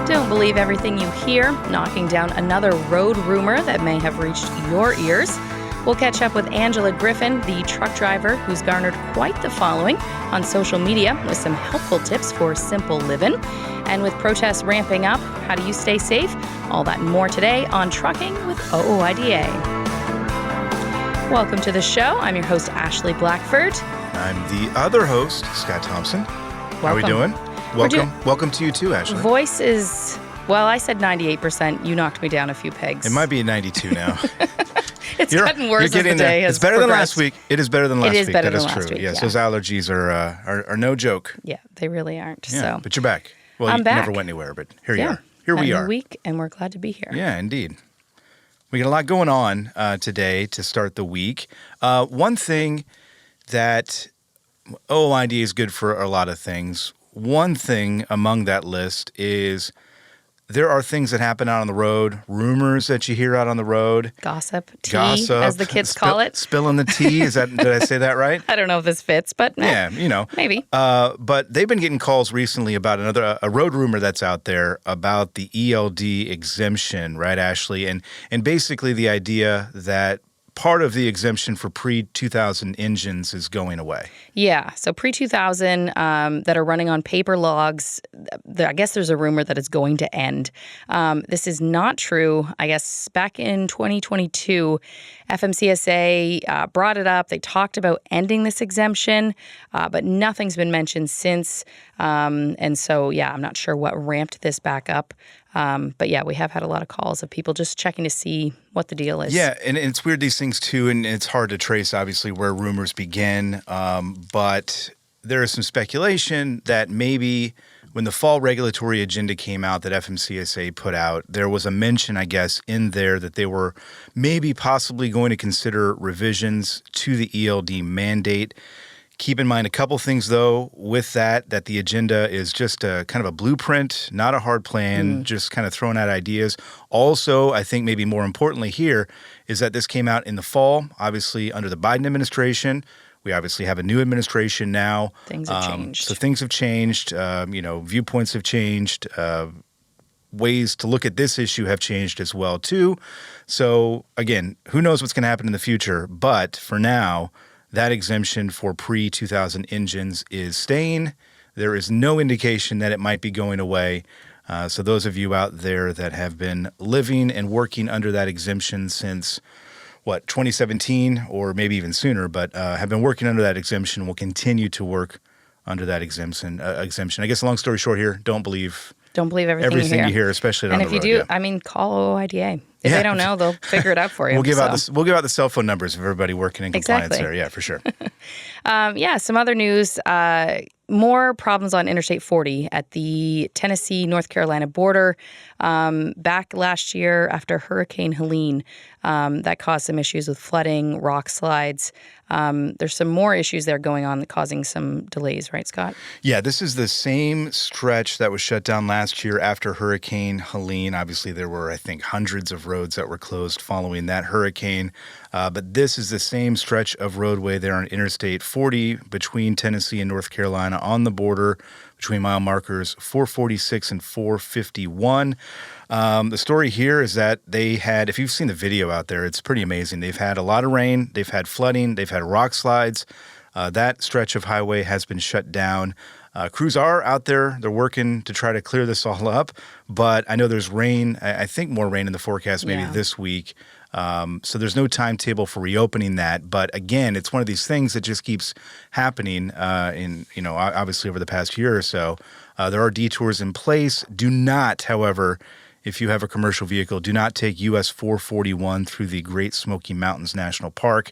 Don't believe everything you hear. Knocking down another road rumor that may have reached your ears. We'll catch up with Angela Griffin, the truck driver who's garnered quite the following on social media with some helpful tips for simple livin'. And with protests ramping up, how do you stay safe? All that and more today on Trucking with OOIDA. Welcome to the show. I'm your host, Ashley Blackford. I'm the other host, Scott Thompson. How are we doing? Welcome to you too, Ashley. Voice is, well, I said 98%. You knocked me down a few pegs. It might be 92 now. It's gotten worse as the day has It's better than progressed. last week. It is better than last week. It is better that than is last true. week, Yes, yeah. those allergies are no joke. Yeah, they really aren't. Yeah, So but you're back. Well, I'm you back. never went anywhere, but here you are. Here a we new are. week, and we're glad to be here. Yeah, indeed. We got a lot going on today to start the week. One thing that OOIDA is good for a lot of things. One thing among that list is there are things that happen out on the road, rumors that you hear out on the road. Gossip, tea, as the kids call it. Spilling the tea. Did I say that right? I don't know if this fits, but Yeah, maybe. But they've been getting calls recently about a road rumor that's out there about the ELD exemption, right, Ashley? And basically the idea that part of the exemption for pre-2000 engines is going away. Yeah, so pre-2000 that are running on paper logs, I guess there's a rumor that it's going to end. This is not true. I guess back in 2022, FMCSA brought it up. They talked about ending this exemption, but nothing's been mentioned since. And so, I'm not sure what ramped this back up. But we have had a lot of calls of people just checking to see what the deal is. Yeah, and it's weird, these things too, and it's hard to trace, obviously, where rumors begin. But there is some speculation that maybe when the fall regulatory agenda came out that FMCSA put out, there was a mention, I guess, in there that they were maybe possibly going to consider revisions to the ELD mandate. Keep in mind a couple things, though, with that the agenda is just a kind of a blueprint, not a hard plan, just kind of throwing out ideas. Also, I think maybe more importantly here is that this came out in the fall, obviously under the Biden administration. We obviously have a new administration now. Things have changed. So things have changed. Viewpoints have changed. Ways to look at this issue have changed as well, too. So, again, who knows what's going to happen in the future. But for now, that exemption for pre-2000 engines is staying. There is no indication that it might be going away. So those of you out there that have been living and working under that exemption since, 2017 or maybe even sooner, but have been working under that exemption will continue to work under that exemption. I guess long story short here, don't believe everything you hear, especially on the road. And if you do, call OOIDA. If they don't know, they'll figure it out for you. We'll give out the cell phone numbers of everybody working in compliance there. Yeah, for sure. Some other news. More problems on Interstate 40 at the Tennessee-North Carolina border. Back last year after Hurricane Helene, that caused some issues with flooding, rock slides. There's some more issues there going on causing some delays, right, Scott? Yeah, this is the same stretch that was shut down last year after Hurricane Helene. Obviously, there were, I think, hundreds of roads that were closed following that hurricane. But this is the same stretch of roadway there on Interstate 40 between Tennessee and North Carolina on the border between mile markers 446 and 451. The story here is that they had, if you've seen the video out there, it's pretty amazing. They've had a lot of rain, they've had flooding, they've had rock slides. That stretch of highway has been shut down. Crews are out there. They're working to try to clear this all up. But I know there's rain, I think more rain in the forecast maybe this week. So there's no timetable for reopening that. But again, it's one of these things that just keeps happening obviously over the past year or so. There are detours in place. Do not, however, if you have a commercial vehicle, do not take US 441 through the Great Smoky Mountains National Park.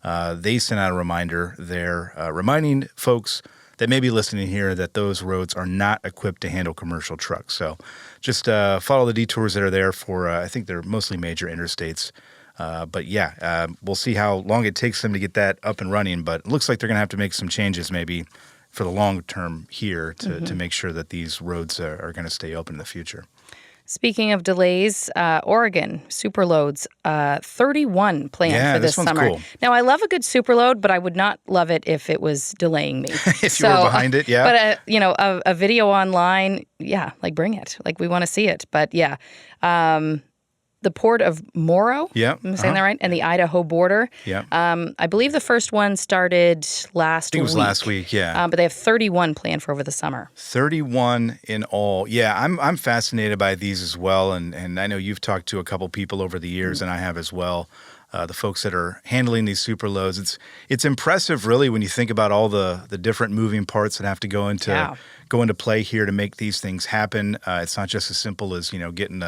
They sent out a reminder there reminding folks that may be listening here that those roads are not equipped to handle commercial trucks. So just follow the detours that are there for, I think they're mostly major interstates. We'll see how long it takes them to get that up and running. But it looks like they're going to have to make some changes maybe for the long term here to make sure that these roads are going to stay open in the future. Speaking of delays, Oregon, superloads, 31 planned for this one's summer. cool. Now, I love a good superload, but I would not love it if it was delaying me. If you were behind it, yeah. But, a video online, yeah, like bring it. Like we want to see it. But yeah, the port of Morrow, I'm saying that right, and the Idaho border. Yeah. I believe the first one started last week. I think it was last week, yeah. But they have 31 planned for over the summer. 31 in all. Yeah, I'm fascinated by these as well, and I know you've talked to a couple people over the years, and I have as well. The folks that are handling these superloads. It's impressive, really, when you think about all the different moving parts that have to go into play here to make these things happen. It's not just as simple as getting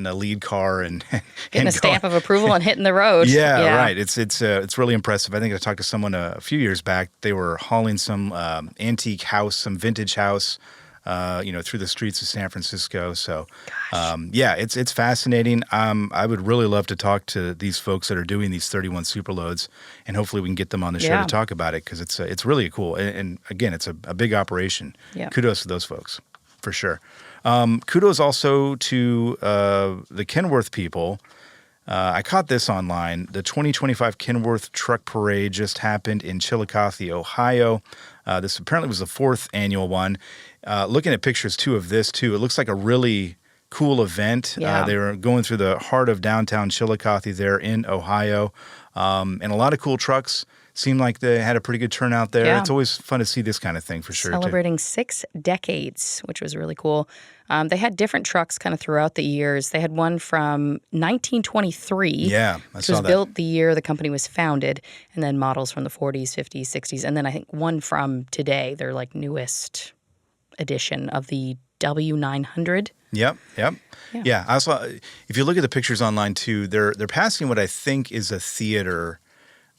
a lead car and getting a stamp of approval and hitting the road. Yeah, right. It's really impressive. I think I talked to someone a few years back. They were hauling some antique house, some vintage house, through the streets of San Francisco. So, it's fascinating. I would really love to talk to these folks that are doing these 31 superloads, and hopefully we can get them on the show to talk about it, because it's really cool. And again, it's a big operation. Yeah. Kudos to those folks, for sure. Kudos also to the Kenworth people. I caught this online. The 2025 Kenworth Truck Parade just happened in Chillicothe, Ohio. This apparently was the 4th annual one. Looking at pictures, too, of this, too, it looks like a really cool event. Yeah. They were going through the heart of downtown Chillicothe there in Ohio. And a lot of cool trucks. Seemed like they had a pretty good turnout there. Yeah. It's always fun to see this kind of thing, for sure. Celebrating 6 decades, which was really cool. They had different trucks kind of throughout the years. They had one from 1923. Yeah, I which saw was that. built the year the company was founded, and then models from the 40s, 50s, 60s, and then I think one from today, their like newest edition of the W900. Yep. Yeah. I saw. If you look at the pictures online too, they're passing what I think is a theater.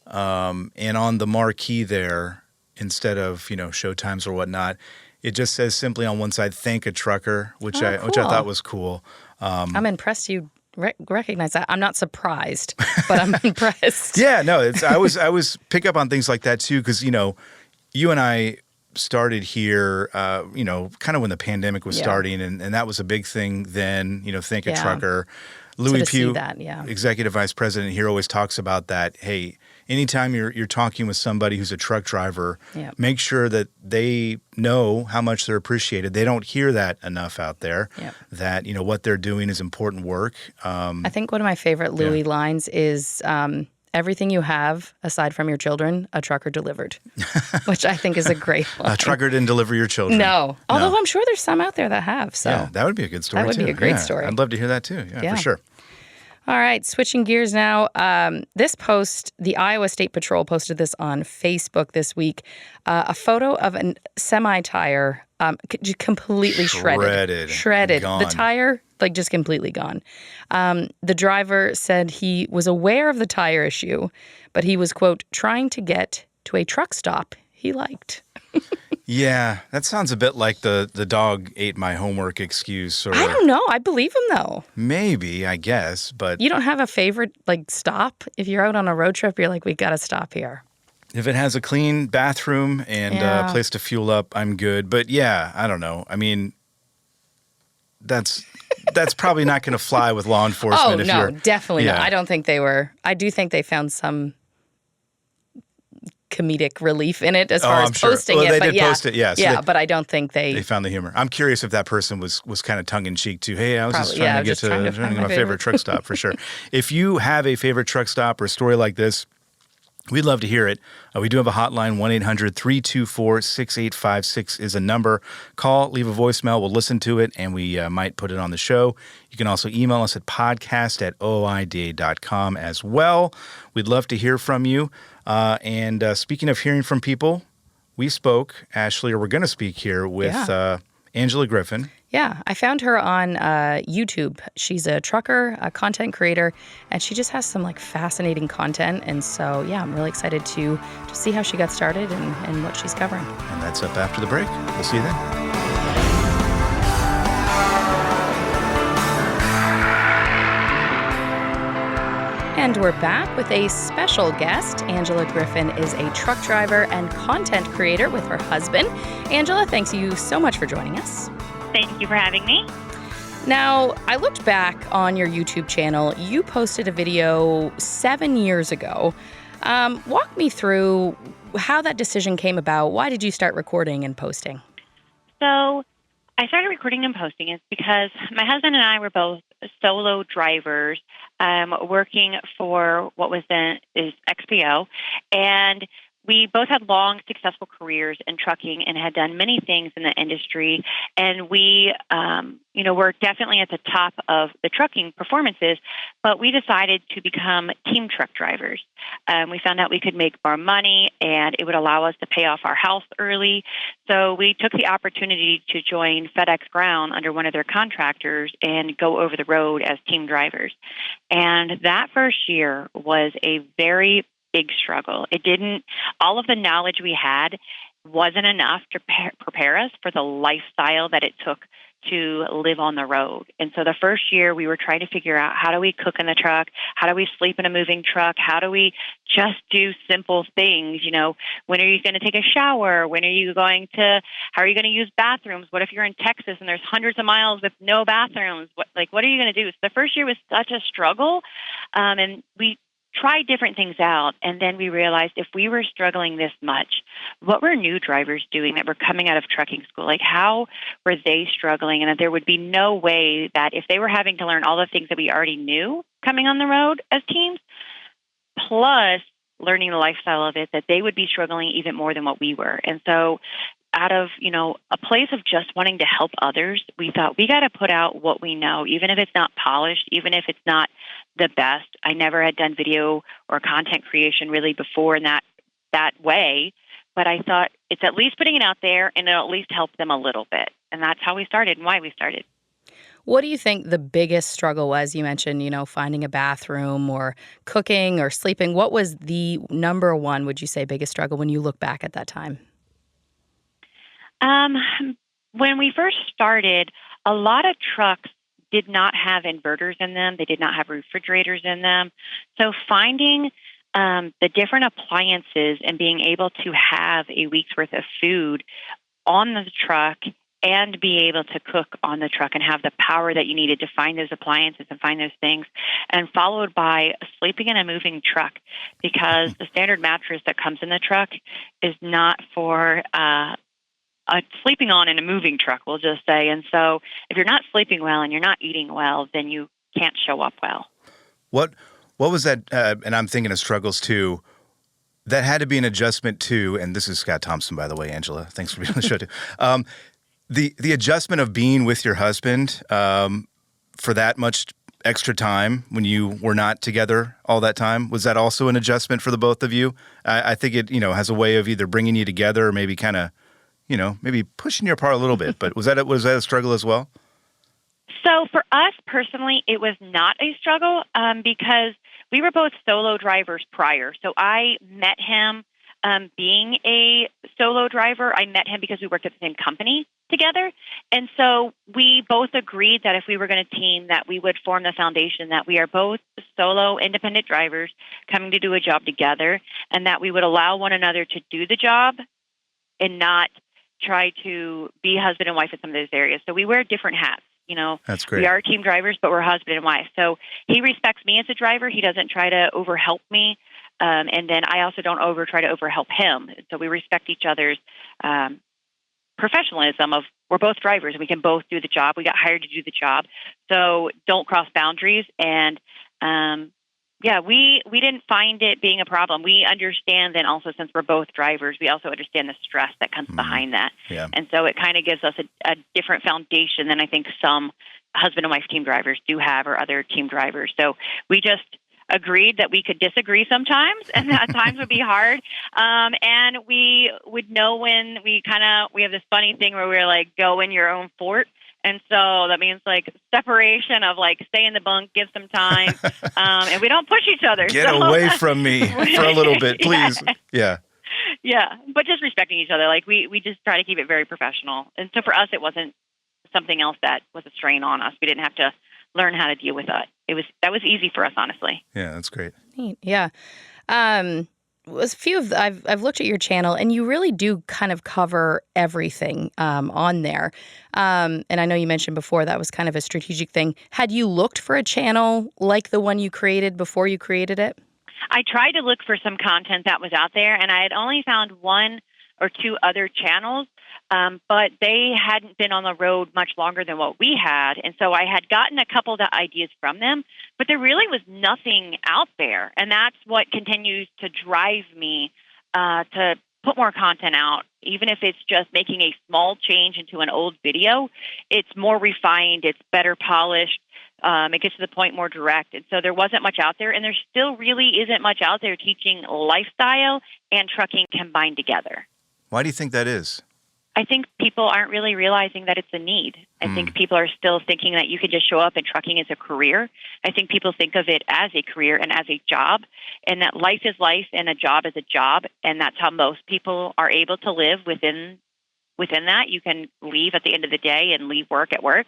And on the marquee there, instead of, showtimes or whatnot, it just says simply on one side, "Thank a Trucker," which I thought was cool. I'm impressed you recognize that. I'm not surprised, but I'm impressed. Yeah, no, I was pick up on things like that too, because you and I started here, kind of when the pandemic was starting, and that was a big thing then. Thank a Trucker. Louis Pugh, executive vice president here, always talks about that. Hey, anytime you're talking with somebody who's a truck driver, make sure that they know how much they're appreciated. They don't hear that enough out there, that, what they're doing is important work. I think one of my favorite Louis lines is, everything you have, aside from your children, a trucker delivered, which I think is a great line. A trucker didn't deliver your children. No. Although I'm sure there's some out there that have. So yeah, that would be a good story, too. That would be a great story. I'd love to hear that, too. Yeah, for sure. All right, switching gears now. This post, the Iowa State Patrol posted this on Facebook this week. A photo of a semi-tire completely shredded. Gone. The tire, just completely gone. The driver said he was aware of the tire issue, but he was, quote, trying to get to a truck stop he liked. Yeah, that sounds a bit like the dog ate my homework excuse. Or I don't know. I believe him, though. Maybe, I guess, but... You don't have a favorite, stop? If you're out on a road trip, you're like, we got to stop here. If it has a clean bathroom and a place to fuel up, I'm good. But yeah, I don't know. I mean, that's probably not going to fly with law enforcement. Oh, no, definitely not. I don't think they were. I do think they found some comedic relief in it as far as posting it. They did post it, yeah. So but I don't think they found the humor. I'm curious if that person was kind of tongue-in-cheek too. Hey, I was just trying to get to my favorite truck stop, for sure. If you have a favorite truck stop or a story like this, we'd love to hear it. We do have a hotline, 1-800-324-6856 is a number. Call, leave a voicemail. We'll listen to it, and we might put it on the show. You can also email us at podcast@ooida.com as well. We'd love to hear from you. And speaking of hearing from people, we spoke, Ashley, or we're going to speak here with Angela Griffin. Yeah, I found her on YouTube. She's a trucker, a content creator, and she just has some fascinating content. And so, I'm really excited to see how she got started and what she's covering. And that's up after the break. We'll see you then. And we're back with a special guest. Angela Griffin is a truck driver and content creator with her husband. Angela, thanks you so much for joining us. Thank you for having me. Now, I looked back on your YouTube channel. You posted a video 7 years ago. Walk me through how that decision came about. Why did you start recording and posting? So I started recording and posting is because my husband and I were both solo drivers working for what was then is XPO, and we both had long, successful careers in trucking and had done many things in the industry. And we, were definitely at the top of the trucking performances, but we decided to become team truck drivers. We found out we could make more money and it would allow us to pay off our house early. So we took the opportunity to join FedEx Ground under one of their contractors and go over the road as team drivers. And that first year was a very big struggle. All of the knowledge we had wasn't enough to prepare us for the lifestyle that it took to live on the road. And so the first year we were trying to figure out, how do we cook in the truck? How do we sleep in a moving truck? How do we just do simple things? When are you going to take a shower? How are you going to use bathrooms? What if you're in Texas and there's hundreds of miles with no bathrooms? What are you going to do? So the first year was such a struggle. And we tried different things out, and then we realized if we were struggling this much, what were new drivers doing that were coming out of trucking school? Like, how were they struggling? And that there would be no way that if they were having to learn all the things that we already knew coming on the road as teams, plus learning the lifestyle of it, that they would be struggling even more than what we were. And so out of, a place of just wanting to help others, we thought we got to put out what we know, even if it's not polished, even if it's not the best. I never had done video or content creation really before in that way, but I thought it's at least putting it out there and it'll at least help them a little bit. And that's how we started and why we started. What do you think the biggest struggle was? You mentioned, finding a bathroom or cooking or sleeping. What was the number one, would you say, biggest struggle when you look back at that time? When we first started, a lot of trucks did not have inverters in them. They did not have refrigerators in them. So finding the different appliances and being able to have a week's worth of food on the truck and be able to cook on the truck and have the power that you needed to find those appliances and find those things, and followed by sleeping in a moving truck, because the standard mattress that comes in the truck is not for sleeping on in a moving truck, we'll just say. And so if you're not sleeping well and you're not eating well, then you can't show up well. What was that? And I'm thinking of struggles too. That had to be an adjustment too. And this is Scott Thompson, by the way, Angela. Thanks for being on the show too. The adjustment of being with your husband for that much extra time when you were not together all that time, was that also an adjustment for the both of you? I think it has a way of either bringing you together or maybe kind of maybe pushing you apart a little bit. But was that a struggle as well? So for us personally, it was not a struggle because we were both solo drivers prior. So I met him being a solo driver. I met him because we worked at the same company together. And so we both agreed that if we were going to team, that we would form the foundation that we are both solo independent drivers coming to do a job together, and that we would allow one another to do the job and not try to be husband and wife in some of those areas. So we wear different hats. That's great. We are team drivers, but we're husband and wife. So he respects me as a driver. He doesn't try to overhelp me. And then I also don't try to overhelp him. So we respect each other's professionalism of, we're both drivers and we can both do the job. We got hired to do the job. So don't cross boundaries. And we didn't find it being a problem. We understand then also, since we're both drivers, we also understand the stress that comes behind that. Yeah. And so it kind of gives us a different foundation than I think some husband and wife team drivers do have, or other team drivers. So we just agreed that we could disagree sometimes, and that times would be hard. And we would know when we have this funny thing where we're like, go in your own fort. And so that means like separation of like, stay in the bunk, give some time, and we don't push each other. Get away from me for a little bit, please. Yeah. Yeah, but just respecting each other. Like we just try to keep it very professional. And so for us, it wasn't something else that was a strain on us. We didn't have to learn how to deal with that. That was easy for us, honestly. Yeah, that's great. Neat. Yeah. a few of I've looked at your channel, and you really do kind of cover everything on there. And I know you mentioned before that was kind of a strategic thing. Had you looked for a channel like the one you created before you created it? I tried to look for some content that was out there, and I had only found one or two other channels, but they hadn't been on the road much longer than what we had. And so I had gotten a couple of the ideas from them, but there really was nothing out there. And that's what continues to drive me to put more content out. Even if it's just making a small change into an old video, it's more refined, it's better polished. It gets to the point more direct. And so there wasn't much out there, and there still really isn't much out there teaching lifestyle and trucking combined together. Why do you think that is? I think people aren't really realizing that it's a need. I think people are still thinking that you can just show up and trucking is a career. I think people think of it as a career and as a job, and that life is life and a job is a job, and that's how most people are able to live within that. You can leave at the end of the day and leave work at work.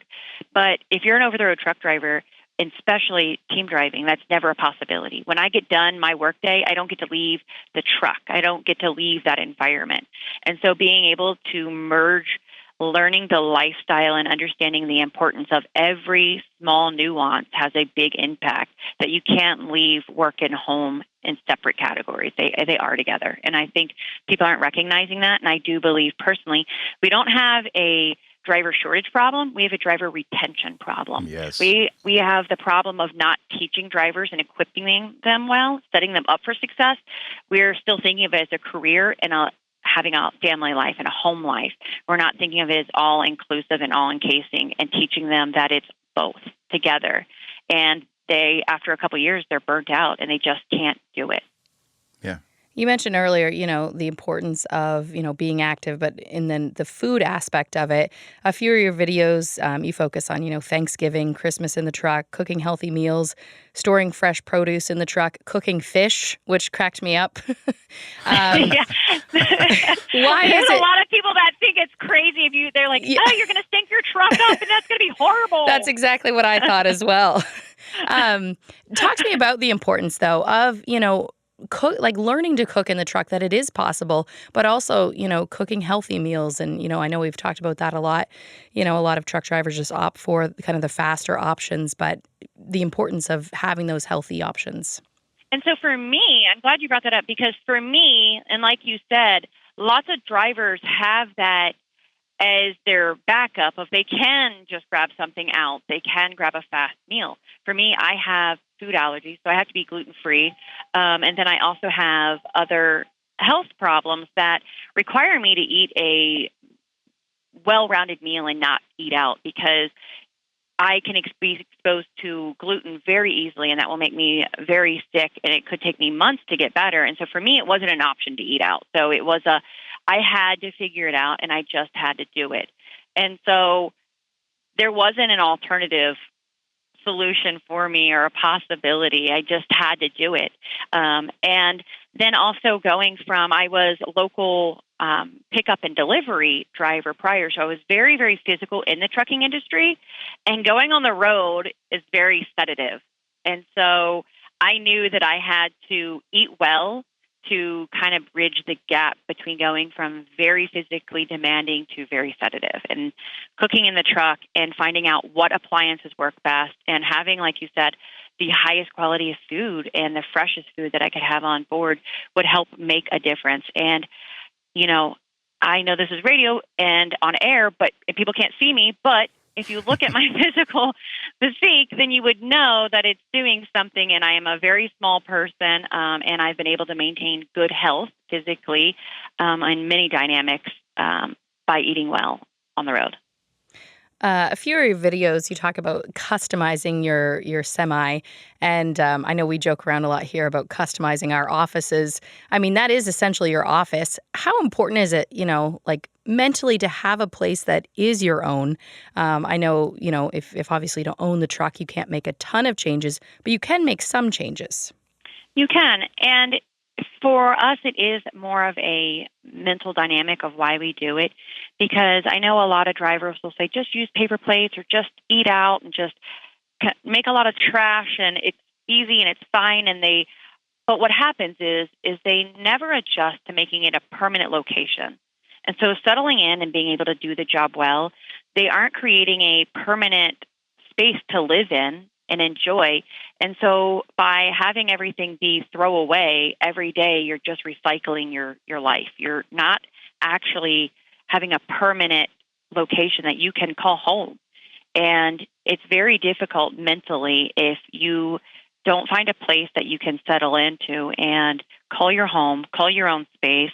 But if you're an over-the-road truck driver, and especially team driving, that's never a possibility. When I get done my workday, I don't get to leave the truck. I don't get to leave that environment. And so being able to merge learning the lifestyle and understanding the importance of every small nuance has a big impact, that you can't leave work and home in separate categories. They are together. And I think people aren't recognizing that. And I do believe personally, we don't have a driver shortage problem. We have a driver retention problem. Yes. We have the problem of not teaching drivers and equipping them well, setting them up for success. We're still thinking of it as a career and having a family life and a home life. We're not thinking of it as all inclusive and all encasing, and teaching them that it's both together. And after a couple of years, they're burnt out and they just can't do it. Yeah. You mentioned earlier, the importance of, being active, and then the food aspect of it. A few of your videos, you focus on, Thanksgiving, Christmas in the truck, cooking healthy meals, storing fresh produce in the truck, cooking fish, which cracked me up. Yeah. Why There's is a it? lot of people that think it's crazy if they're like, Yeah. oh, you're going to stink your truck up and that's going to be horrible. That's exactly what I thought as well. Talk to me about the importance, though, of, learning to cook in the truck, that it is possible, but also, cooking healthy meals. And, I know we've talked about that a lot. A lot of truck drivers just opt for kind of the faster options, but the importance of having those healthy options. And so for me, I'm glad you brought that up, because for me, and like you said, lots of drivers have that as their backup of they can just grab something out. They can grab a fast meal. For me, I have food allergies, so I have to be gluten-free. And then I also have other health problems that require me to eat a well-rounded meal and not eat out, because I can be exposed to gluten very easily, and that will make me very sick, and it could take me months to get better. And so for me, it wasn't an option to eat out. So it was I had to figure it out, and I just had to do it. And so there wasn't an alternative solution for me or a possibility. I just had to do it. And then also going from, I was a local pickup and delivery driver prior, so I was very, very physical in the trucking industry, and going on the road is very sedative. And so I knew that I had to eat well to kind of bridge the gap between going from very physically demanding to very sedative, and cooking in the truck and finding out what appliances work best, and having, like you said, the highest quality of food and the freshest food that I could have on board would help make a difference. And, I know this is radio and on air, but and people can't see me, but if you look at my physical physique, then you would know that it's doing something. And I am a very small person, and I've been able to maintain good health physically and many dynamics by eating well on the road. A few of your videos, you talk about customizing your semi, and I know we joke around a lot here about customizing our offices. I mean, that is essentially your office. How important is it, mentally, to have a place that is your own? I know, if obviously you don't own the truck, you can't make a ton of changes, but you can make some changes. You can, and for us, it is more of a mental dynamic of why we do it, because I know a lot of drivers will say, just use paper plates or just eat out and just make a lot of trash, and it's easy and it's fine, and they But what happens is they never adjust to making it a permanent location. And so settling in and being able to do the job well, they aren't creating a permanent space to live in and enjoy. And so by having everything be throwaway every day, you're just recycling your life. You're not actually having a permanent location that you can call home. And it's very difficult mentally if you don't find a place that you can settle into and call your home, call your own space.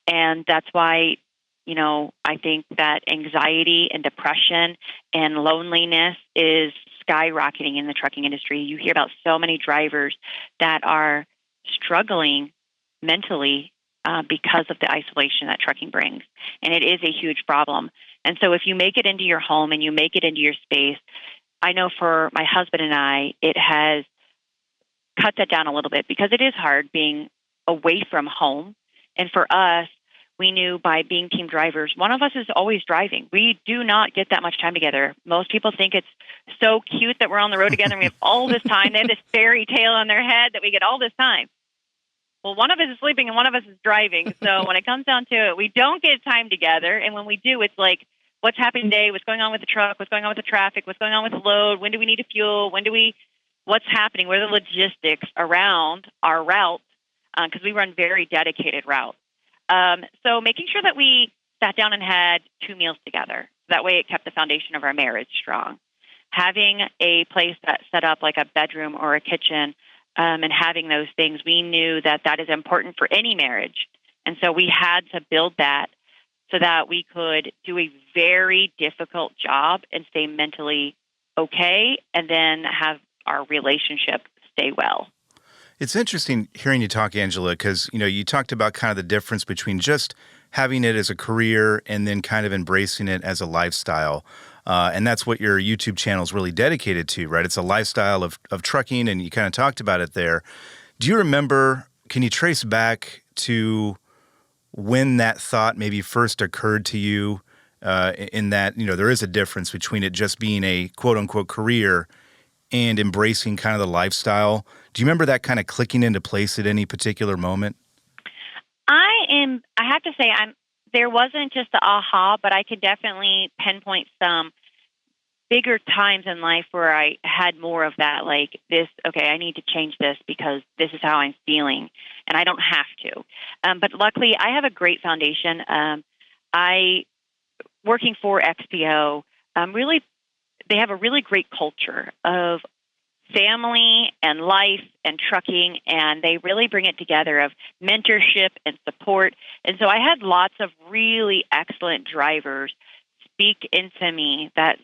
And that's why, I think that anxiety and depression and loneliness is skyrocketing in the trucking industry. You hear about so many drivers that are struggling mentally because of the isolation that trucking brings. And it is a huge problem. And so if you make it into your home and you make it into your space, I know for my husband and I, it has cut that down a little bit because it is hard being away from home. And for us, we knew by being team drivers, one of us is always driving. We do not get that much time together. Most people think it's so cute that we're on the road together and we have all this time. They have this fairy tale on their head that we get all this time. Well, one of us is sleeping and one of us is driving. So when it comes down to it, we don't get time together. And when we do, it's like, what's happening today? What's going on with the truck? What's going on with the traffic? What's going on with the load? When do we need to fuel? What's happening? What are the logistics around our route? Because we run very dedicated routes. So making sure that we sat down and had 2 meals together. That way it kept the foundation of our marriage strong. Having a place that set up like a bedroom or a kitchen and having those things, we knew that is important for any marriage. And so we had to build that so that we could do a very difficult job and stay mentally okay and then have our relationship stay well. It's interesting hearing you talk, Angela, because, you talked about kind of the difference between just having it as a career and then kind of embracing it as a lifestyle. And that's what your YouTube channel is really dedicated to, right? It's a lifestyle of trucking, and you kind of talked about it there. Do you remember, can you trace back to when that thought maybe first occurred to you in that, there is a difference between it just being a quote-unquote career and embracing kind of the lifestyle? Do you remember that kind of clicking into place at any particular moment? I have to say, there wasn't just the aha, but I could definitely pinpoint some bigger times in life where I had more of that, like this, okay, I need to change this because this is how I'm feeling, and I don't have to. But luckily, I have a great foundation. Working for XPO, they have a really great culture of family and life and trucking, and they really bring it together of mentorship and support. And so I had lots of really excellent drivers speak into me that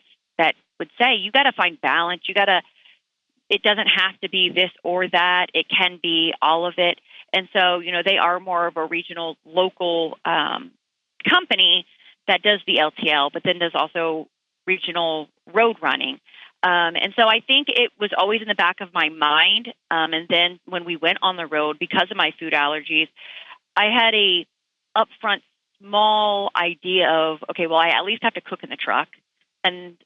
would say, you got to find balance. It doesn't have to be this or that. It can be all of it. And so, they are more of a regional, local company that does the LTL, but then does also regional road running. And so I think it was always in the back of my mind. And then when we went on the road, because of my food allergies, I had a upfront small idea of, okay, well, I at least have to cook in the truck and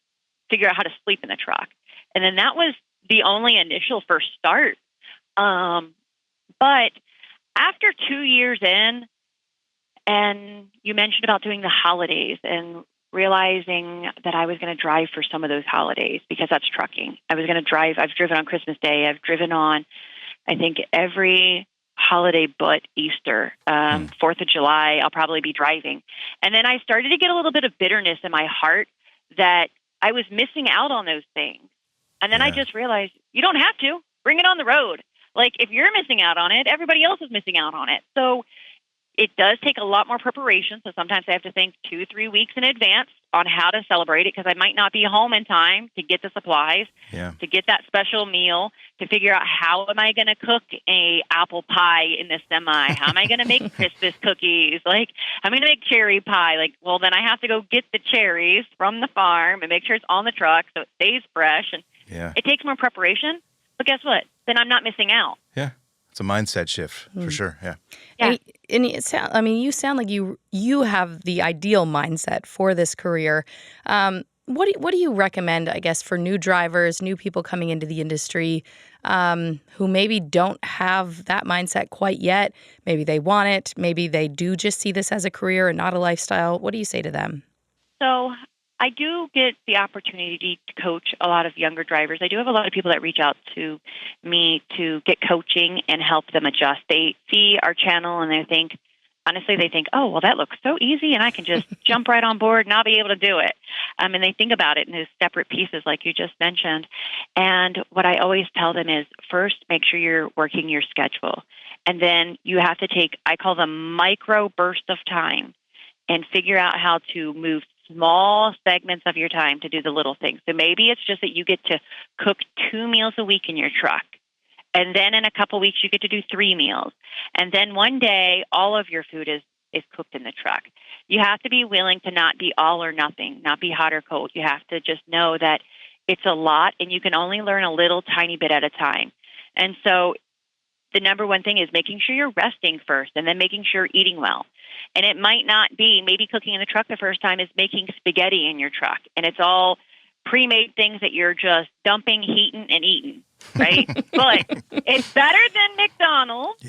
figure out how to sleep in the truck. And then that was the only initial first start. But after 2 years in, and you mentioned about doing the holidays and realizing that I was going to drive for some of those holidays because that's trucking. I was going to drive. I've driven on Christmas Day. I've driven on, I think, every holiday but Easter. 4th of July, I'll probably be driving. And then I started to get a little bit of bitterness in my heart that I was missing out on those things. And then I just realized you don't have to. Bring it on the road. Like, if you're missing out on it, everybody else is missing out on it. So it does take a lot more preparation. So sometimes I have to think 2-3 weeks in advance on how to celebrate it because I might not be home in time to get the supplies, to get that special meal, to figure out how am I going to cook a apple pie in the semi? How am I going to make Christmas cookies? Like, I'm going to make cherry pie. Like, well, then I have to go get the cherries from the farm and make sure it's on the truck so it stays fresh. And it takes more preparation. But guess what? Then I'm not missing out. Yeah. It's a mindset shift for sure. Yeah. And you sound like you have the ideal mindset for this career. What do you recommend, I guess, for new drivers, new people coming into the industry who maybe don't have that mindset quite yet? Maybe they want it. Maybe they do just see this as a career and not a lifestyle. What do you say to them? So I do get the opportunity to coach a lot of younger drivers. I do have a lot of people that reach out to me to get coaching and help them adjust. They see our channel and honestly, they think, oh, well, that looks so easy and I can just jump right on board and I'll be able to do it. And they think about it in those separate pieces like you just mentioned. And what I always tell them is first, make sure you're working your schedule. And then you have to take, I call them micro bursts of time and figure out how to move small segments of your time to do the little things. So maybe it's just that you get to cook 2 meals a week in your truck. And then in a couple weeks, you get to do 3 meals. And then one day, all of your food is cooked in the truck. You have to be willing to not be all or nothing, not be hot or cold. You have to just know that it's a lot and you can only learn a little tiny bit at a time. And so the number one thing is making sure you're resting first and then making sure you're eating well. And it might not be, maybe cooking in the truck the first time is making spaghetti in your truck. And it's all pre-made things that you're just dumping, heating, and eating, right? But it's better than McDonald's.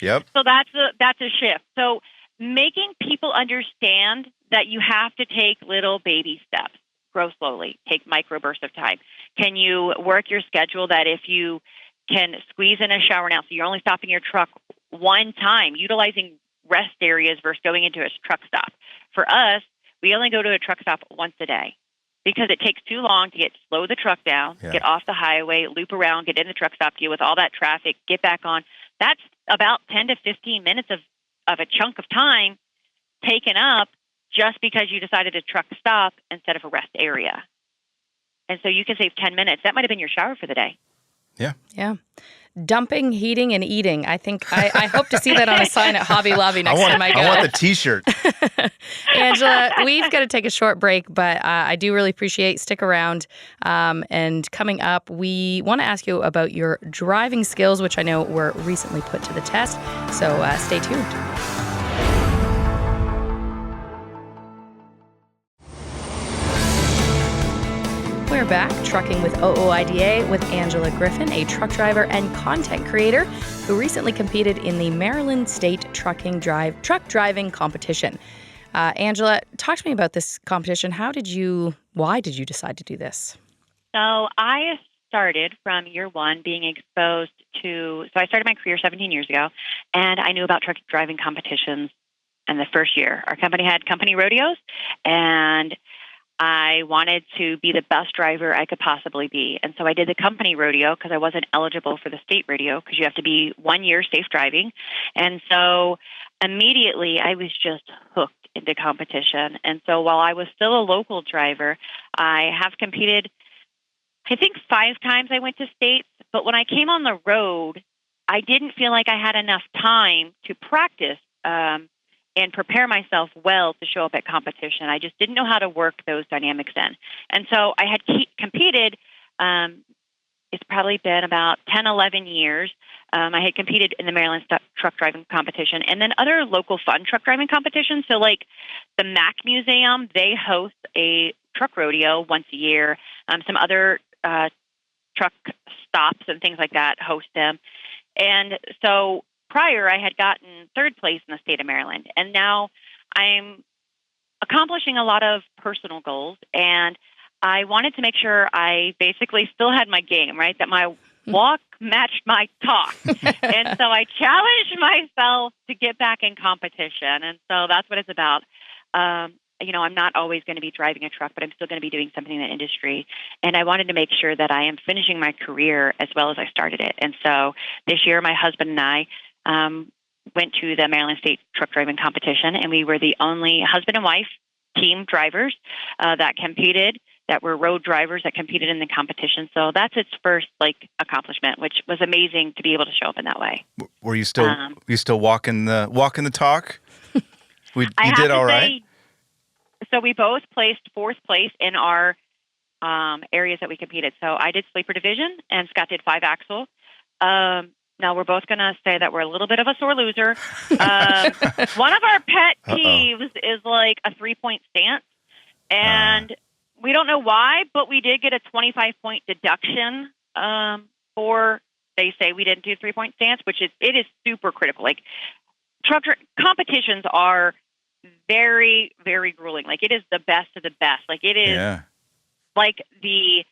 Yep. So that's a shift. So making people understand that you have to take little baby steps, grow slowly, take microbursts of time. Can you work your schedule that if you can squeeze in a shower now, so you're only stopping your truck one time, utilizing rest areas versus going into a truck stop. For us, we only go to a truck stop once a day because it takes too long to slow the truck down, get off the highway, loop around, get in the truck stop, deal with all that traffic, get back on. That's about 10 to 15 minutes of a chunk of time taken up just because you decided a truck stop instead of a rest area. And so you can save 10 minutes. That might have been your shower for the day. Yeah. Dumping, heating, and eating. I think I hope to see that on a sign at Hobby Lobby next time I go. I want the T-shirt. Angela, we've got to take a short break, but I do really appreciate stick around. And coming up, we want to ask you about your driving skills, which I know were recently put to the test. So stay tuned. We're back, Trucking with OOIDA with Angela Griffin, a truck driver and content creator who recently competed in the Maryland State truck driving competition. Angela, talk to me about this competition. Why did you decide to do this? So I started from year one being exposed to, so I started my career 17 years ago, and I knew about truck driving competitions in the first year. Our company had company rodeos, and I wanted to be the best driver I could possibly be. And so I did the company rodeo because I wasn't eligible for the state rodeo because you have to be 1 year safe driving. And so immediately I was just hooked into competition. And so while I was still a local driver, I have competed, I think 5 times I went to states. But when I came on the road, I didn't feel like I had enough time to practice and prepare myself well to show up at competition. I just didn't know how to work those dynamics in. And so I had competed, it's probably been about 10, 11 years. I had competed in the Maryland truck driving competition and then other local fun truck driving competitions. So like the Mack Museum, they host a truck rodeo once a year. Some other truck stops and things like that host them. And so prior, I had gotten 3rd place in the state of Maryland, and now I'm accomplishing a lot of personal goals, and I wanted to make sure I basically still had my game, right, that my walk matched my talk. And so I challenged myself to get back in competition, and so that's what it's about. I'm not always going to be driving a truck, but I'm still going to be doing something in the industry. And I wanted to make sure that I am finishing my career as well as I started it. And so this year, my husband and I went to the Maryland State truck driving competition, and we were the only husband and wife team drivers that competed, that were road drivers that competed in the competition. So that's its first accomplishment, which was amazing to be able to show up in that way. Were you still walking the talk? You did all right. So we both placed 4th place in our areas that we competed. So I did sleeper division, and Scott did 5-axle. Now, we're both going to say that we're a little bit of a sore loser. One of our pet peeves is like a 3-point stance. And We don't know why, but we did get a 25-point deduction for, they say we didn't do 3-point stance, which it is super critical. Like competitions are very, very grueling. Like it is the best of the best. Like it is like the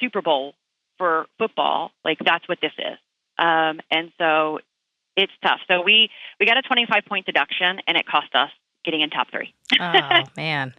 Super Bowl for football. Like that's what this is. And so it's tough. So we got a 25-point deduction, and it cost us getting in top 3. Oh man.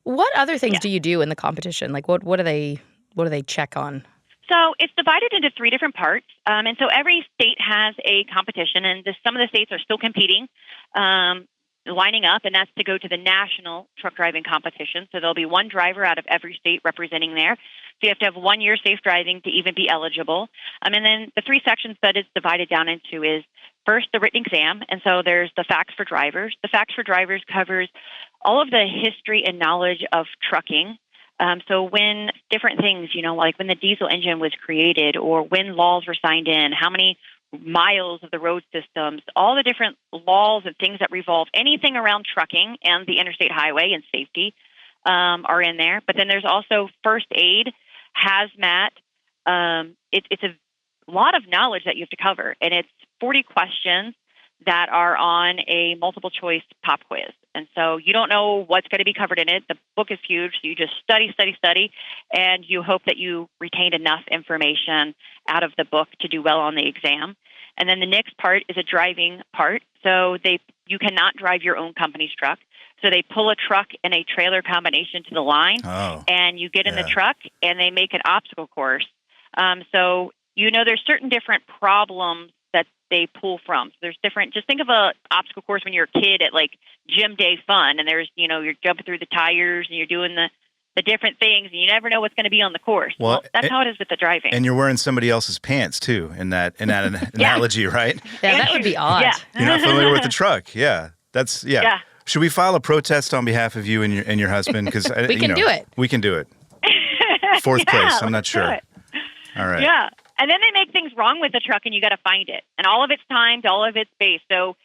What other things do you do in the competition? Like what do they check on? So it's divided into 3 different parts. And so every state has a competition, and some of the states are still competing, lining up, and that's to go to the national truck driving competition. So there'll be one driver out of every state representing there. So you have to have 1 year safe driving to even be eligible. And then the 3 sections that it's divided down into is first the written exam. And so there's the facts for drivers. The facts for drivers covers all of the history and knowledge of trucking. So when different things, like when the diesel engine was created or when laws were signed in, how many miles of the road systems, all the different laws and things that revolve anything around trucking and the interstate highway and safety are in there. But then there's also first aid, hazmat. It's a lot of knowledge that you have to cover, and it's 40 questions that are on a multiple choice pop quiz. And so you don't know what's going to be covered in it. The book is huge. So you just study, and you hope that you retained enough information out of the book to do well on the exam. And then the next part is a driving part. So you cannot drive your own company's truck. So they pull a truck and a trailer combination to the line, and you get in the truck, and they make an obstacle course. So there's certain different problems that they pull from. So there's different, just think of a obstacle course when you're a kid at like gym day fun, and there's, you're jumping through the tires and you're doing the different things, and you never know what's going to be on the course. Well, that's how it is with the driving. And you're wearing somebody else's pants too in that analogy, right? Yeah, that would be odd. Yeah. You're not familiar with the truck. Yeah. Yeah. Should we file a protest on behalf of you and your husband? Because we can do it. We can do it. 4th place. I'm not sure. All right. Yeah. And then they make things wrong with the truck, and you got to find it. And all of it's timed, all of it's based. So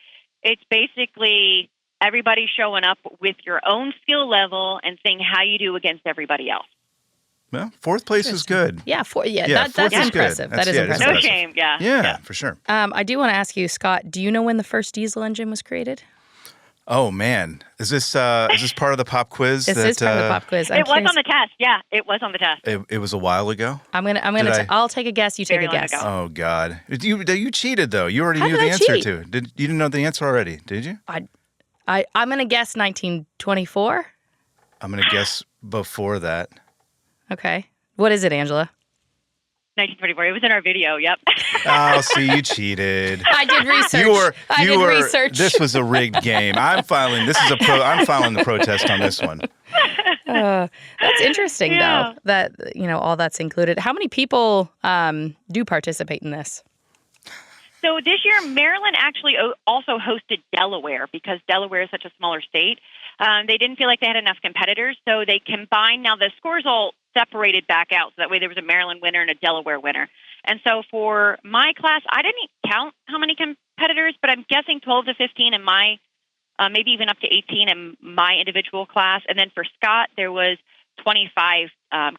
it's basically everybody showing up with your own skill level and seeing how you do against everybody else. Well, 4th place is good. Yeah, that's Good. impressive. That is impressive. No shame. Yeah, for sure. I do want to ask you, Scott, do you know when the first diesel engine was created? Oh man, is this part of the pop quiz? This is part of the pop quiz. It was on the test. Yeah, it was on the test. It was a while ago. I'll take a guess. You take a guess. Ago. Oh God, you cheated though. You already knew the answer to. You didn't know the answer already? Did you? I'm gonna guess 1924. I'm gonna guess before that. Okay, what is it, Angela? 1924. It was in our video. Yep. Oh, see, you cheated. I did research. I did research. This was a rigged game. I'm filing the protest on this one. That's interesting, though. That all that's included. How many people do participate in this? So this year, Maryland actually also hosted Delaware because Delaware is such a smaller state. They didn't feel like they had enough competitors, so they combined. Now the scores all separated back out, so that way there was a Maryland winner and a Delaware winner. And so for my class, I didn't count how many competitors, but I'm guessing 12 to 15 in my, maybe even up to 18 in my individual class. And then for Scott, there was 25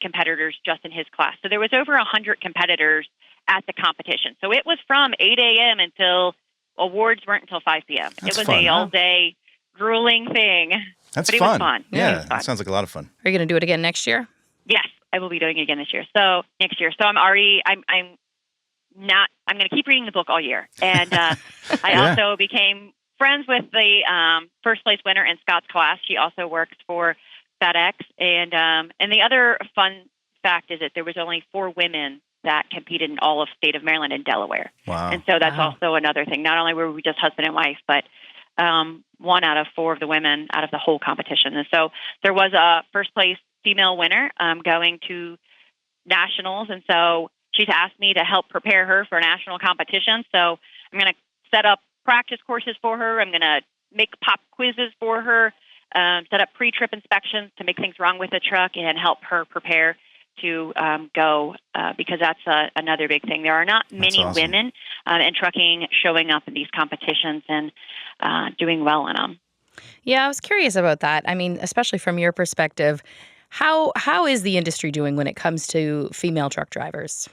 competitors just in his class. So there was over 100 competitors at the competition. So it was from 8 a.m. until awards weren't until 5 p.m. That's it was fun, a all-day grueling thing. That's but fun. It was fun. Yeah, it was fun. That sounds like a lot of fun. Are you going to do it again next year? Yes, I will be doing it again next year. So I'm going to keep reading the book all year. And I also became friends with the first place winner in Scott's class. She also works for FedEx. And the other fun fact is that there was only 4 women that competed in all of state of Maryland and Delaware. Wow. And so that's also another thing. Not only were we just husband and wife, but 1 out of 4 of the women out of the whole competition. And so there was a first place female winner going to nationals. And so she's asked me to help prepare her for a national competition. So I'm going to set up practice courses for her. I'm going to make pop quizzes for her, set up pre-trip inspections to make things wrong with the truck and help her prepare to go because that's another big thing. There are not many women in trucking showing up in these competitions and doing well in them. Yeah, I was curious about that. I mean, especially from your perspective, how is the industry doing when it comes to female truck drivers?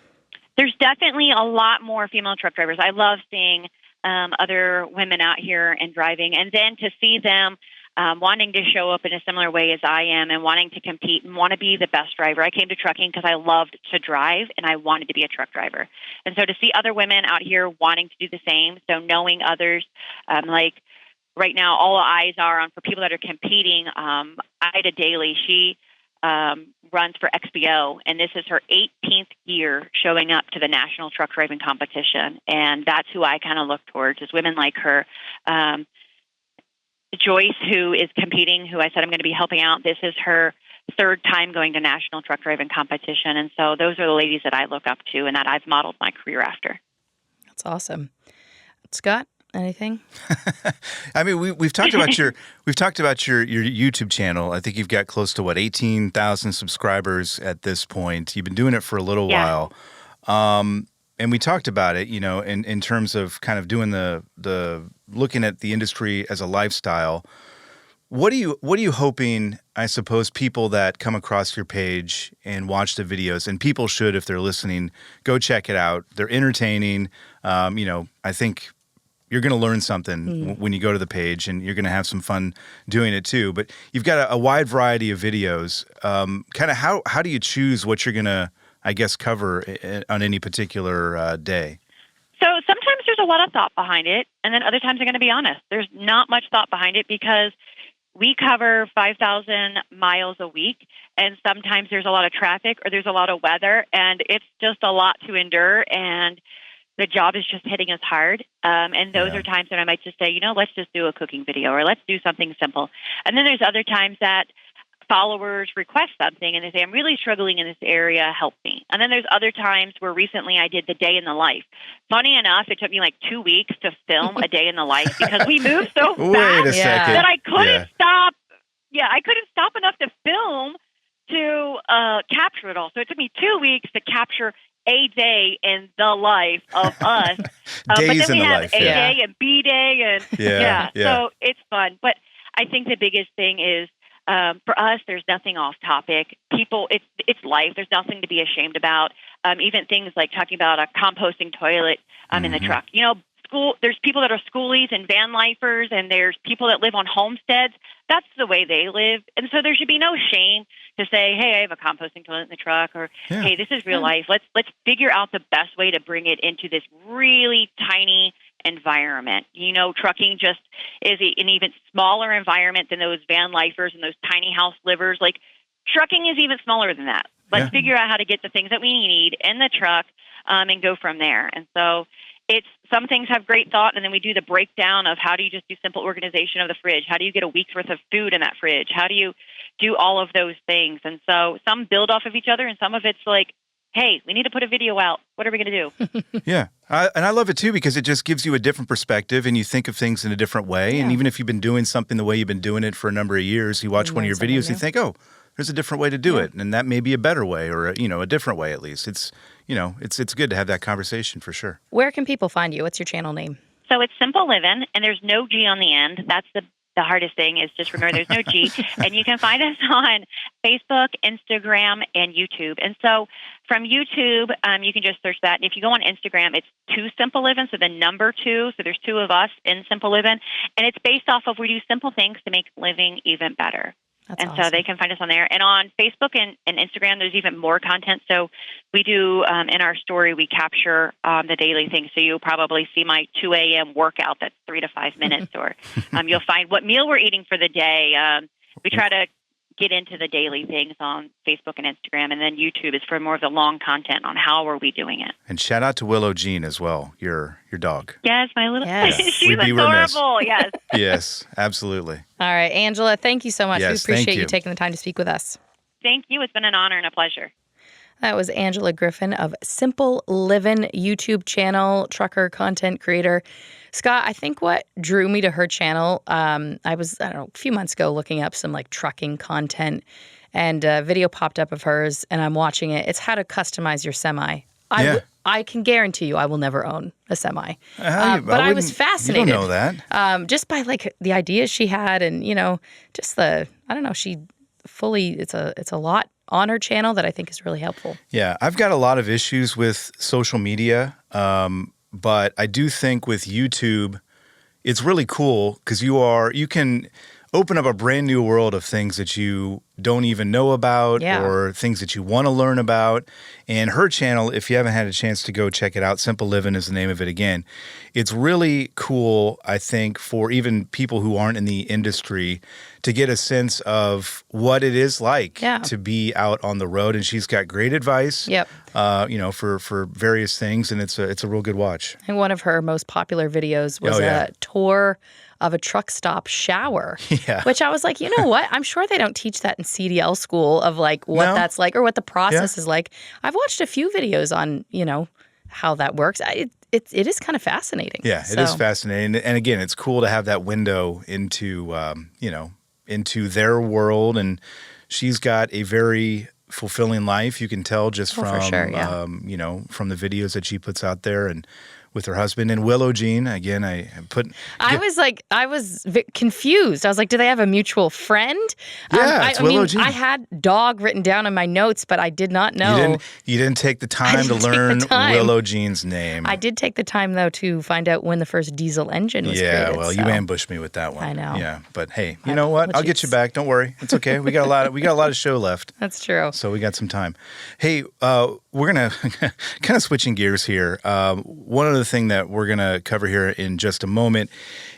There's definitely a lot more female truck drivers. I love seeing other women out here and driving, and then to see them wanting to show up in a similar way as I am and wanting to compete and want to be the best driver. I came to trucking because I loved to drive and I wanted to be a truck driver. And so to see other women out here wanting to do the same, so knowing others, like right now, all eyes are on for people that are competing. Ida Daly, she runs for XPO, and this is her 18th year showing up to the national truck driving competition. And that's who I kind of look towards, is women like her. Joyce, who is competing, who I said I'm going to be helping out, this is her third time going to national truck driving competition. And so those are the ladies that I look up to and that I've modeled my career after. That's awesome. Scott, anything? I mean, we've talked about your YouTube channel. I think you've got close to 18,000 subscribers at this point. You've been doing it for a little while. And we talked about it, in terms of kind of doing the looking at the industry as a lifestyle. What are you hoping, I suppose, people that come across your page and watch the videos, and people should, if they're listening, go check it out. They're entertaining. I think you're going to learn something when you go to the page, and you're going to have some fun doing it too. But you've got a wide variety of videos. Kind of how do you choose what you're going to, I guess, cover on any particular day? So sometimes there's a lot of thought behind it, and then other times I'm going to be honest. There's not much thought behind it because we cover 5,000 miles a week, and sometimes there's a lot of traffic or there's a lot of weather, and it's just a lot to endure, and the job is just hitting us hard. And those are times that I might just say, let's just do a cooking video or let's do something simple. And then there's other times that followers request something and they say, I'm really struggling in this area, help me. And then there's other times where recently I did the day in the life. Funny enough, it took me like 2 weeks to film a day in the life because we moved so fast that I couldn't stop. Yeah, I couldn't stop enough to film to capture it all. So it took me 2 weeks to capture a day in the life of us. But then we have A day and B day and so it's fun. But I think the biggest thing is, for us, there's nothing off topic. People, it's life. There's nothing to be ashamed about. Even things like talking about a composting toilet in the truck. There's people that are schoolies and van lifers, and there's people that live on homesteads. That's the way they live. And so there should be no shame to say, hey, I have a composting toilet in the truck, or hey, this is real life. Let's figure out the best way to bring it into this really tiny environment. Trucking just is an even smaller environment than those van lifers and those tiny house livers. Like, trucking is even smaller than that. Let's figure out how to get the things that we need in the truck and go from there. And so some things have great thought, and then we do the breakdown of how do you just do simple organization of the fridge? How do you get a week's worth of food in that fridge? How do you do all of those things? And so some build off of each other, and some of it's like, hey, we need to put a video out. What are we going to do? And I love it too because it just gives you a different perspective and you think of things in a different way. Yeah. And even if you've been doing something the way you've been doing it for a number of years, you watch one of your videos, you think, oh, there's a different way to do it. And that may be a better way or, a different way at least. It's good to have that conversation for sure. Where can people find you? What's your channel name? So it's Simple Livin, and there's no G on the end. That's the hardest thing is just remember there's no G. And you can find us on Facebook, Instagram, and YouTube. And so from YouTube, you can just search that. And if you go on Instagram, it's 2 Simple Livin, so the number 2. So there's 2 of us in Simple Livin. And it's based off of we do simple things to make living even better. That's awesome. So they can find us on there. And on Facebook and Instagram, there's even more content. So we do, in our story, we capture the daily things. So you'll probably see my 2 a.m. workout that's 3 to 5 minutes. Or you'll find what meal we're eating for the day. We try to get into the daily things on Facebook and Instagram. And then YouTube is for more of the long content on how are we doing it. And shout out to Willow Jean as well, your dog. Yes, my little she's We'd be adorable. Remiss. Yes. Yes, absolutely. All right, Angela, thank you so much. Yes, we appreciate you taking the time to speak with us. Thank you. It's been an honor and a pleasure. That was Angela Griffin of Simple Livin YouTube channel, trucker content creator. Scott, I think what drew me to her channel, I was, a few months ago looking up some trucking content, and a video popped up of hers, and I'm watching it. It's how to customize your semi. I can guarantee you I will never own a semi. But I was You fascinated. don't know that. Just by like the ideas she had and, just I don't know, it's a lot on her channel that I think is really helpful. Yeah, I've got a lot of issues with social media, but I do think with YouTube, it's really cool because you can open up a brand new world of things that you don't even know about or things that you want to learn about. And her channel, if you haven't had a chance to go check it out, Simple Livin is the name of it again. It's really cool, I think, for even people who aren't in the industry to get a sense of what it is like to be out on the road. And she's got great advice, for various things. And it's a real good watch. And one of her most popular videos was a tour of a truck stop shower, which I was like, you know what? I'm sure they don't teach that in CDL school of like what that's like or what the process is like. I've watched a few videos on, how that works. It is kind of fascinating. Yeah, it is fascinating. And again, it's cool to have that window into, into their world. And she's got a very fulfilling life. You can tell just from, from the videos that she puts out there and with her husband and Willow Jean. Again, I was confused. I was like, do they have a mutual friend? Yeah, it's Willow Jean. I had dog written down in my notes, but I did not know. You didn't take the time to learn Willow Jean's name. I did take the time, though, to find out when the first diesel engine was created. Yeah, well, you ambushed me with that one. I know. Yeah, but hey, you know what? I'll get you back. Don't worry. It's okay. We got a lot of show left. That's true. So we got some time. Hey, we're gonna kind of switching gears here. One other thing that we're going to cover here in just a moment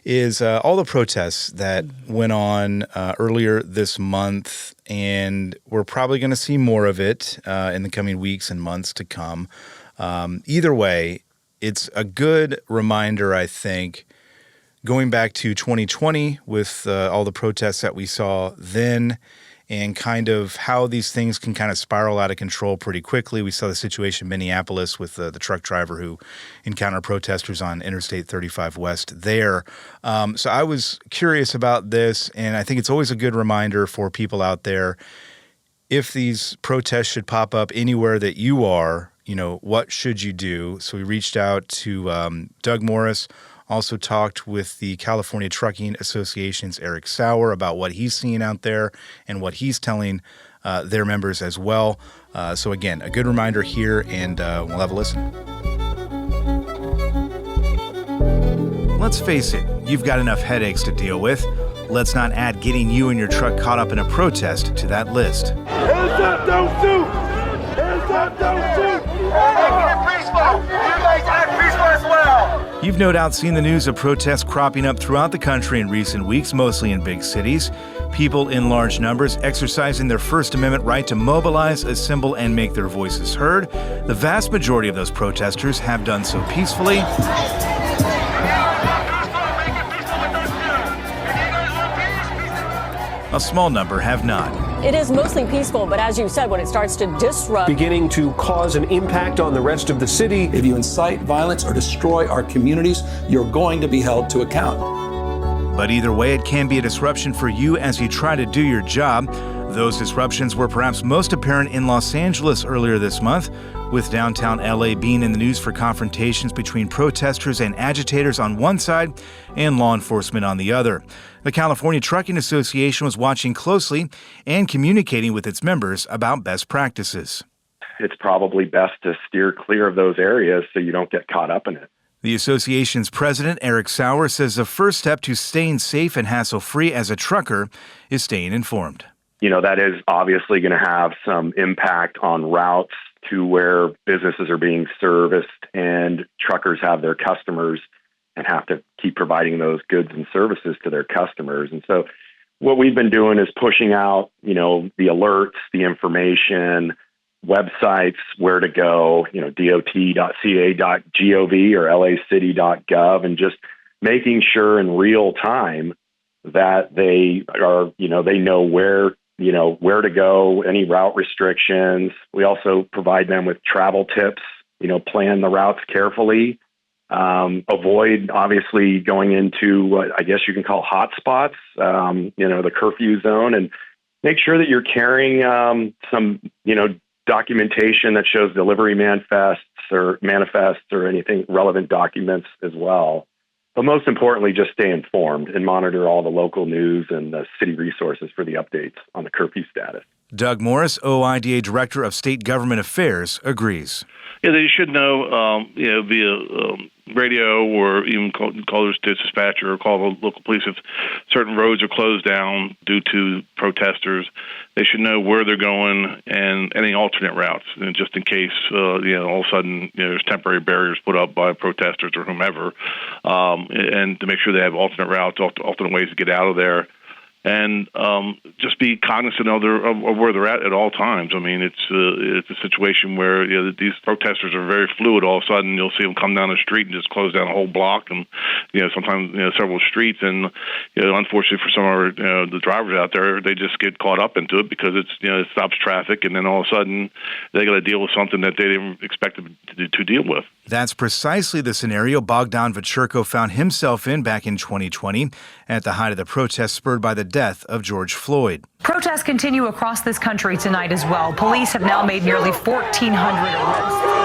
is all the protests that went on earlier this month, and we're probably going to see more of it in the coming weeks and months to come. Either way, it's a good reminder, I think, going back to 2020 with all the protests that we saw then, and kind of how these things can kind of spiral out of control pretty quickly. We saw the situation in Minneapolis with the truck driver who encountered protesters on Interstate 35 West there. So I was curious about this, and I think it's always a good reminder for people out there, if these protests should pop up anywhere that you are, what should you do? So we reached out to Doug Morris, also talked with the California Trucking Association's Eric Sauer about what he's seeing out there and what he's telling their members as well. So again, a good reminder here, and we'll have a listen. Let's face it, you've got enough headaches to deal with. Let's not add getting you and your truck caught up in a protest to that list. Hands up, don't shoot! Hands up, don't shoot! Make it peaceful! You guys act peaceful as well! You've no doubt seen the news of protests cropping up throughout the country in recent weeks, mostly in big cities. People in large numbers exercising their First Amendment right to mobilize, assemble, and make their voices heard. The vast majority of those protesters have done so peacefully. A small number have not. It is mostly peaceful, but as you said, when it starts to disrupt, beginning to cause an impact on the rest of the city. If you incite violence or destroy our communities, you're going to be held to account. But either way, it can be a disruption for you as you try to do your job. Those disruptions were perhaps most apparent in Los Angeles earlier this month, with downtown LA being in the news for confrontations between protesters and agitators on one side and law enforcement on the other. The California Trucking Association was watching closely and communicating with its members about best practices. It's probably best to steer clear of those areas so you don't get caught up in it. The association's president, Eric Sauer, says the first step to staying safe and hassle-free as a trucker is staying informed. That is obviously going to have some impact on routes to where businesses are being serviced and truckers have their customers and have to keep providing those goods and services to their customers. And so what we've been doing is pushing out, the alerts, the information, websites, where to go, dot.ca.gov or lacity.gov, and just making sure in real time that they are, they know where to go, any route restrictions. We also provide them with travel tips, plan the routes carefully, avoid obviously going into what I guess you can call hot spots, the curfew zone, and make sure that you're carrying some, documentation that shows delivery manifests, manifests or anything relevant documents as well. But most importantly, just stay informed and monitor all the local news and the city resources for the updates on the curfew status. Doug Morris, OOIDA Director of State Government Affairs, agrees. Yeah, they should know, via radio or even call their dispatcher or call the local police if certain roads are closed down due to protesters. They should know where they're going and any alternate routes, and just in case, all of a sudden there's temporary barriers put up by protesters or whomever, and to make sure they have alternate routes, alternate ways to get out of there. And just be cognizant of where they're at all times. I mean, it's a situation where these protesters are very fluid. All of a sudden, you'll see them come down the street and just close down a whole block, and sometimes several streets. And unfortunately for some of the drivers out there, they just get caught up into it because it's it stops traffic, and then all of a sudden they got to deal with something that they didn't expect to deal with. That's precisely the scenario Bogdan Večerko found himself in back in 2020 at the height of the protests spurred by the death of George Floyd. Protests continue across this country tonight as well. Police have now made nearly 1,400 arrests.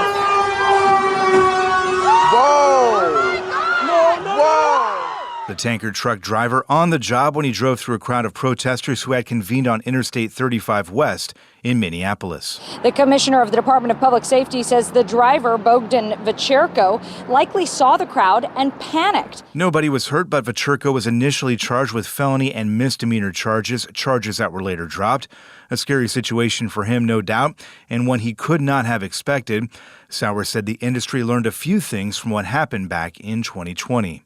The tanker truck driver on the job when he drove through a crowd of protesters who had convened on Interstate 35 West in Minneapolis. The commissioner of the Department of Public Safety says the driver, Bogdan Večerko, likely saw the crowd and panicked. Nobody was hurt, but Večerko was initially charged with felony and misdemeanor charges that were later dropped. A scary situation for him, no doubt, and one he could not have expected. Sauer said the industry learned a few things from what happened back in 2020.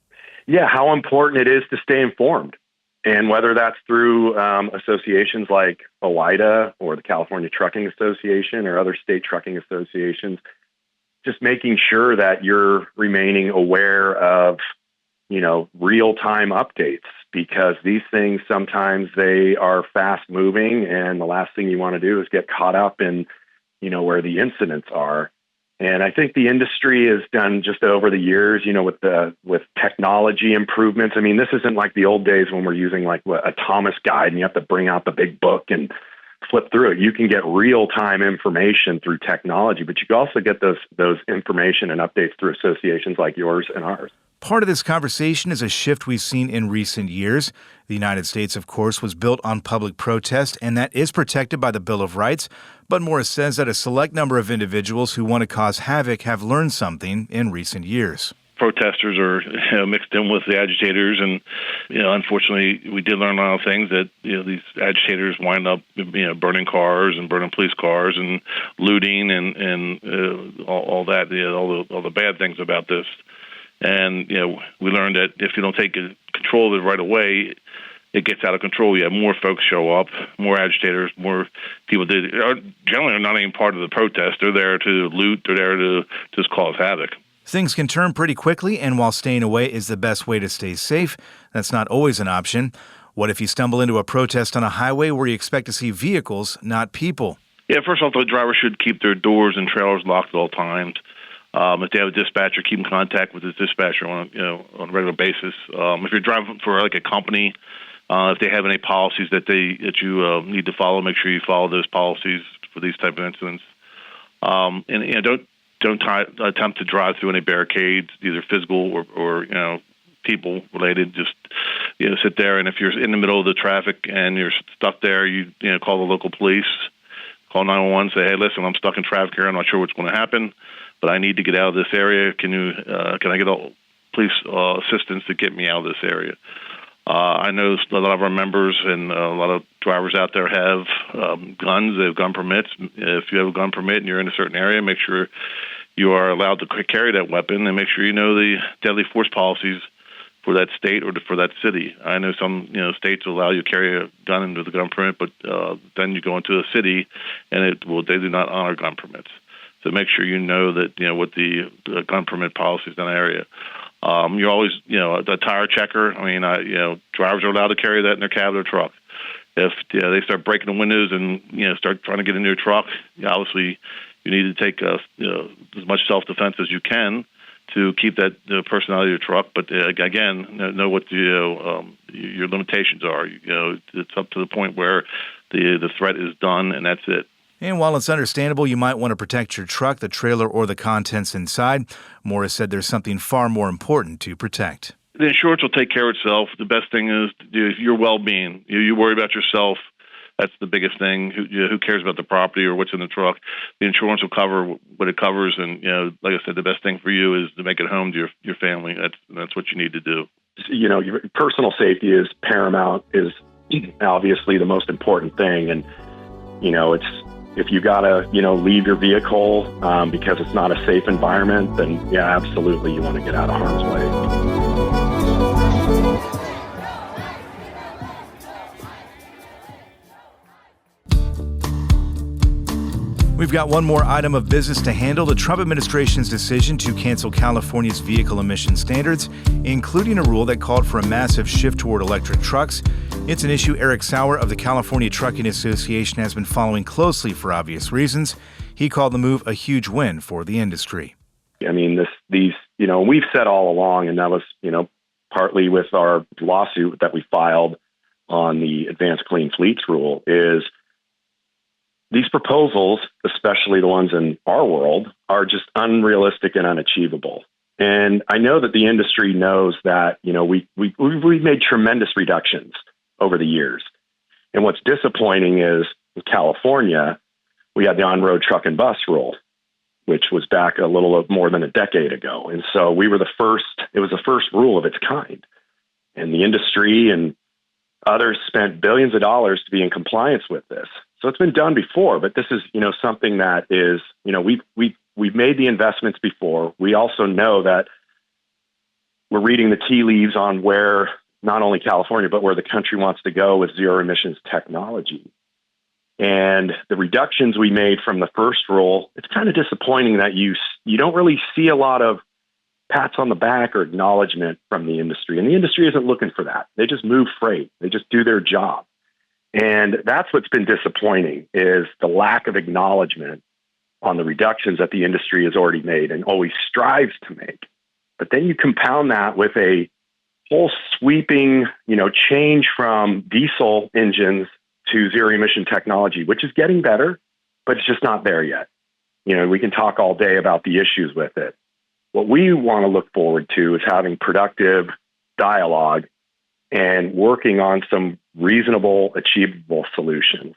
Yeah, how important it is to stay informed. And whether that's through associations like OOIDA or the California Trucking Association or other state trucking associations, just making sure that you're remaining aware of, real-time updates, because these things sometimes they are fast-moving, and the last thing you want to do is get caught up in, where the incidents are. And I think the industry has done just over the years, with technology improvements. I mean, this isn't like the old days when we're using a Thomas guide and you have to bring out the big book and flip through it. You can get real-time information through technology, but you can also get those information and updates through associations like yours and ours. Part of this conversation is a shift we've seen in recent years. The United States, of course, was built on public protest, and that is protected by the Bill of Rights. But Morris says that a select number of individuals who want to cause havoc have learned something in recent years. Protesters are mixed in with the agitators, and unfortunately, we did learn a lot of things that these agitators wind up burning cars and burning police cars and looting and all that, all the bad things about this. And we learned that if you don't take control of it right away, it gets out of control. You have more folks show up, more agitators, more people that are generally not even part of the protest. They're there to loot. They're there to just cause havoc. Things can turn pretty quickly, and while staying away is the best way to stay safe, that's not always an option. What if you stumble into a protest on a highway where you expect to see vehicles, not people? Yeah, first off, the driver should keep their doors and trailers locked at all times. If they have a dispatcher, keep in contact with his dispatcher on a regular basis. If you're driving for a company, if they have any policies that you need to follow, make sure you follow those policies for these type of incidents. And don't attempt to drive through any barricades, either physical or people related. Just sit there, and if you're in the middle of the traffic and you're stuck there, you call the local police, call 911, say, hey, listen, I'm stuck in traffic here. I'm not sure what's going to happen, but I need to get out of this area. Can I get all police assistance to get me out of this area? I know a lot of our members and a lot of drivers out there have guns. They have gun permits. If you have a gun permit and you're in a certain area, make sure you are allowed to carry that weapon, and make sure you know the deadly force policies for that state or for that city. I know some states will allow you to carry a gun into the gun permit, but then you go into a city and they do not honor gun permits. So make sure you know that what the gun permit policies in that area. You're always a tire checker. I mean, drivers are allowed to carry that in their cab or truck. If they start breaking the windows and start trying to get into your truck, obviously you need to take as much self-defense as you can to keep that person out of your truck. But again, know what your limitations are. It's up to the point where the threat is done, and that's it. And while it's understandable you might want to protect your truck, the trailer, or the contents inside, Morris said there's something far more important to protect. The insurance will take care of itself. The best thing is your well-being. You worry about yourself. That's the biggest thing. Who cares about the property or what's in the truck? The insurance will cover what it covers, and like I said, the best thing for you is to make it home to your family. That's what you need to do. Your personal safety is paramount. Is obviously the most important thing, and it's if you gotta leave your vehicle because it's not a safe environment, then yeah, absolutely you want to get out of harm's way. We've got one more item of business to handle, the Trump administration's decision to cancel California's vehicle emission standards, including a rule that called for a massive shift toward electric trucks. It's an issue Eric Sauer of the California Trucking Association has been following closely for obvious reasons. He called the move a huge win for the industry. I mean, we've said all along, and that was, partly with our lawsuit that we filed on the Advanced Clean Fleets rule, is these proposals, especially the ones in our world, are just unrealistic and unachievable. And I know that the industry knows that, we've made tremendous reductions over the years. And what's disappointing is in California, we had the on-road truck and bus rule, which was back a little more than a decade ago. And so we were it was the first rule of its kind. And the industry and others spent billions of dollars to be in compliance with this. So it's been done before, but this is, something that is, we've made the investments before. We also know that we're reading the tea leaves on where not only California, but where the country wants to go with zero emissions technology. And the reductions we made from the first rule, it's kind of disappointing that you don't really see a lot of pats on the back or acknowledgement from the industry. And the industry isn't looking for that. They just move freight. They just do their job. And that's what's been disappointing, is the lack of acknowledgement on the reductions that the industry has already made and always strives to make. But then you compound that with a whole sweeping, change from diesel engines to zero emission technology, which is getting better, but it's just not there yet. We can talk all day about the issues with it. What we want to look forward to is having productive dialogue and working on some reasonable, achievable solutions.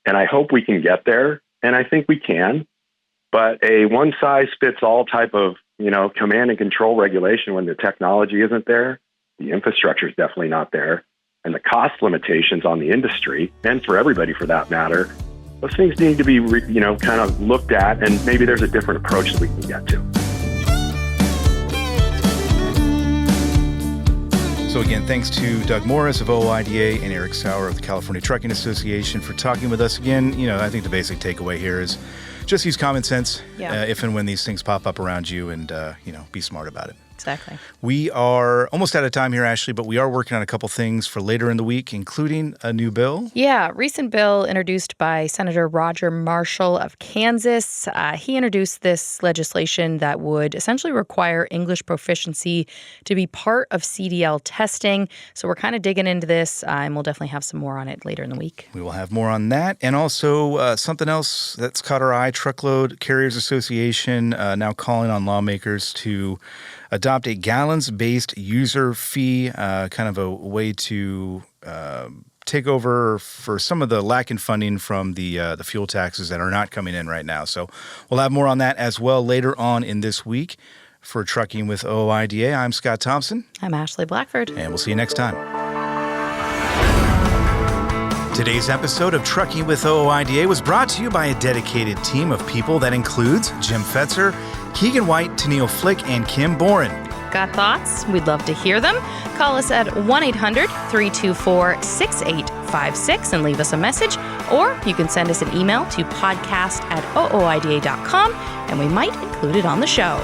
And I hope we can get there, and I think we can. But a one-size-fits-all type of, command and control regulation when the technology isn't there, the infrastructure is definitely not there, and the cost limitations on the industry, and for everybody for that matter, those things need to be, kind of looked at, and maybe there's a different approach that we can get to. So again, thanks to Doug Morris of OOIDA and Eric Sauer of the California Trucking Association for talking with us. Again, I think the basic takeaway here is just use common sense if and when these things pop up around you, and, be smart about it. Exactly. We are almost out of time here, Ashley, but we are working on a couple things for later in the week, including a new bill. Yeah, recent bill introduced by Senator Roger Marshall of Kansas. He introduced this legislation that would essentially require English proficiency to be part of CDL testing. So we're kind of digging into this, and we'll definitely have some more on it later in the week. We will have more on that. And also something else that's caught our eye, Truckload Carriers Association now calling on lawmakers to adopt a gallons-based user fee, kind of a way to take over for some of the lack in funding from the fuel taxes that are not coming in right now. So we'll have more on that as well later on in this week. For Trucking with OOIDA, I'm Scott Thompson. I'm Ashley Blackford. And we'll see you next time. Today's episode of Trucking with OOIDA was brought to you by a dedicated team of people that includes Jim Fetzer, Keegan White, Tennille Flick, and Kim Boren. Got thoughts? We'd love to hear them. Call us at 1-800-324-6856 and leave us a message. Or you can send us an email to podcast@ooida.com, and we might include it on the show.